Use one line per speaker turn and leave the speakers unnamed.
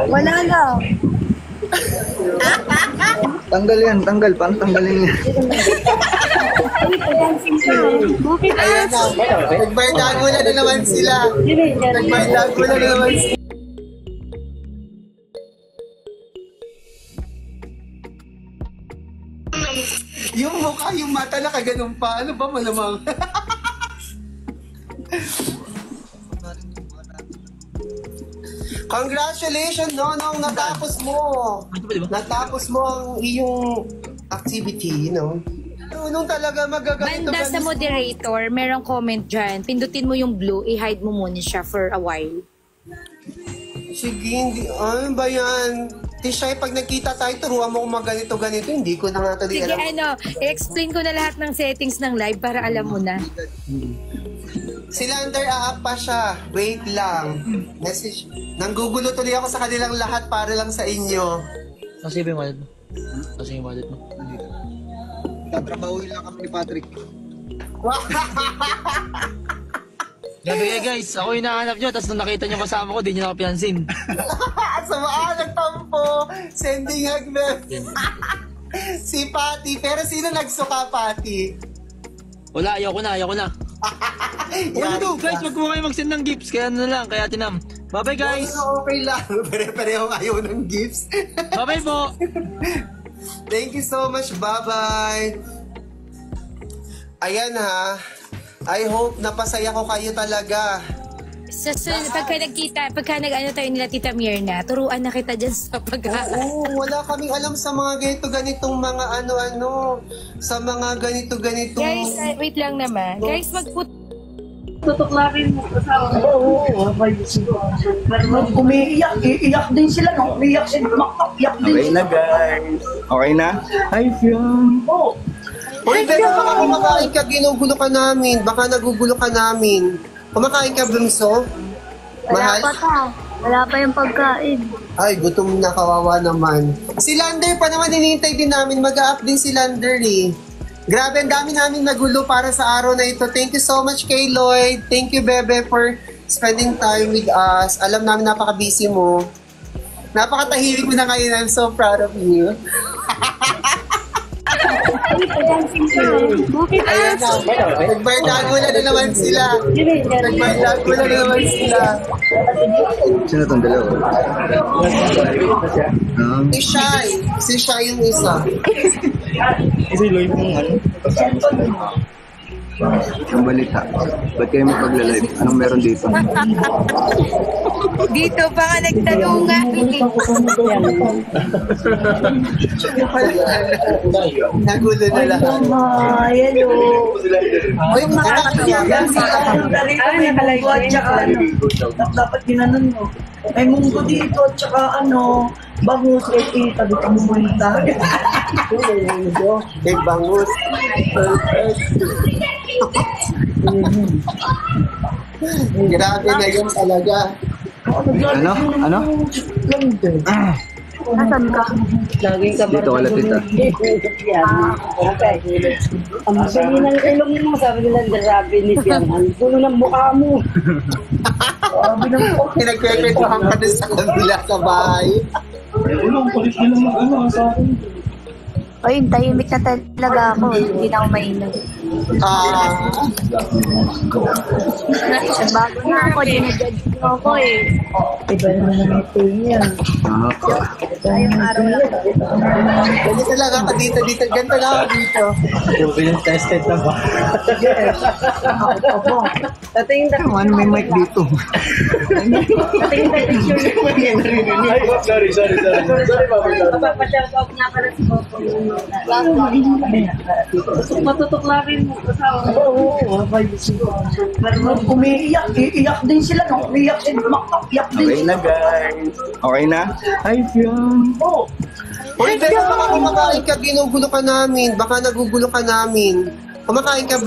Wala na.
Tanggal yan, tanggal. Paano tanggalin yan?
Ayan na. Nagbardahan mo na naman sila. Nagbardahan mo na naman sila. Yung mukha, yung mata na kaganon pa. Ano ba malamang? Congratulations, Nonong! Natapos mo! Natapos mo ang iyong activity, no? Nung talaga magagamit.
Banda sa moderator, merong comment dyan. Pindutin mo yung blue, i-hide mo muna siya for a while.
Sige, hindi. Ano ba yan? Tishay, pag nagkita tayo, turuan mo kung ganito-ganito. Hindi ko na nga tali
Sige,
alam.
i-explain ko na lahat ng settings ng live para alam mo na.
Si Lander, aap pa siya. Wait lang. Message. Nanggugulo tuloy ako sa kanilang lahat para lang sa inyo.
Kasi ba yung wallet mo? Kasi yung wallet mo?
Tatrabahuin lang kami ni Patrick.
Gabi guys, ako yung hinahanap nyo, tapos nung nakita nyo kasama ko, di nyo na ako pinansin.
Samaan, nagtampo. Sending hug, si Patty. Pero sino nagsuka, Patty?
Wala, ayoko na. Ano to, guys, wag mo kayo mag-send ng gifts, kaya ano na lang, kaya tinam. Bye-bye guys!
Okay lang. Pare-pareho ayaw ng gifts.
Bye-bye po!
Thank you so much. Bye-bye. Ayan ha. I hope napasaya ko kayo talaga.
Sa pagka nag-ano tayo nila Tita Mirna, turuan na kita dyan sa
Oo, wala kaming alam sa mga ganitong mga ano-ano. Sa mga ganito-ganitong...
Guys, wait lang naman. Guys,
Tutuklarin mo kasama mo. Oo, umiiyak din sila. No? Umiiyak sila. Iyak din
Okay na guys. Okay na? Hi, Fion.
Oo.
Uy, pero baka kumakain ka, ginugulo ka namin. Baka nagugulo ka namin. Kumakain ka, Bunso? Mahal?
Wala pa yung pagkain.
Ay, gutom na, kawawa naman. Si Lander pa naman, hinihintay din namin. Mag-a-up din si Lander eh. Grabe, ang dami namin nagulo para sa araw na ito. Thank you so much kay Lloyd. Thank you, Bebe, for spending time with us. Alam namin napaka-busy mo. Napaka-tahimik mo na ngayon. I'm so proud of you. Ayan na. Nagbardahan mo na naman sila. Nagbardahan mo na naman sila.
Sino itong dalawa?
Si Shai. Si Shai yung isa.
Kasi Lloyd mong ano? Ang balita. Ba't kayo magpagla-live? Anong meron dito?
Dito pa nga nagtanungan.
Nagulo na lahat.
Ayan o.
Uy, makakatawagan sila.
May munggo at saka ano. Dapat ginanon mo. May munggo dito at saka ano. Bangus at ita. Dito mo munta.
May bangus. Grabe na yun talaga.
Ano? Ano?
Nasaan ka?
Dito ka lang, tita.
Ang sabi ng ilong mo, sabi nila, grabe ni Pian. Ang gulo ng mukha mo.
Pinagkwekwentuhan ka na sa kabila sa bahay.
O yun, tahimik na talaga ako. Hindi na ako mainom. Bago na ako, dinajudge mo ako eh.
Iba naman ito niya.
Ayong araw lang.
Ganito talaga ka dito. Ganito lang ako dito.
Yung tested na ba?
Opo. Tatingin na.
Ano may mic dito?
Tatingin na picture niya.
Sorry,
Papasyal ko nga para si Popo. Matutuklarin mo kasama mo. Oo, umiiyak din sila. No? Umiiyak sila. Iyak din
Okay na guys. Okay na? Hi, Fion.
Oo.
Uy, pero baka kumakain ka, ginugulo ka namin. Baka nagugulo ka namin. Kumakain ka,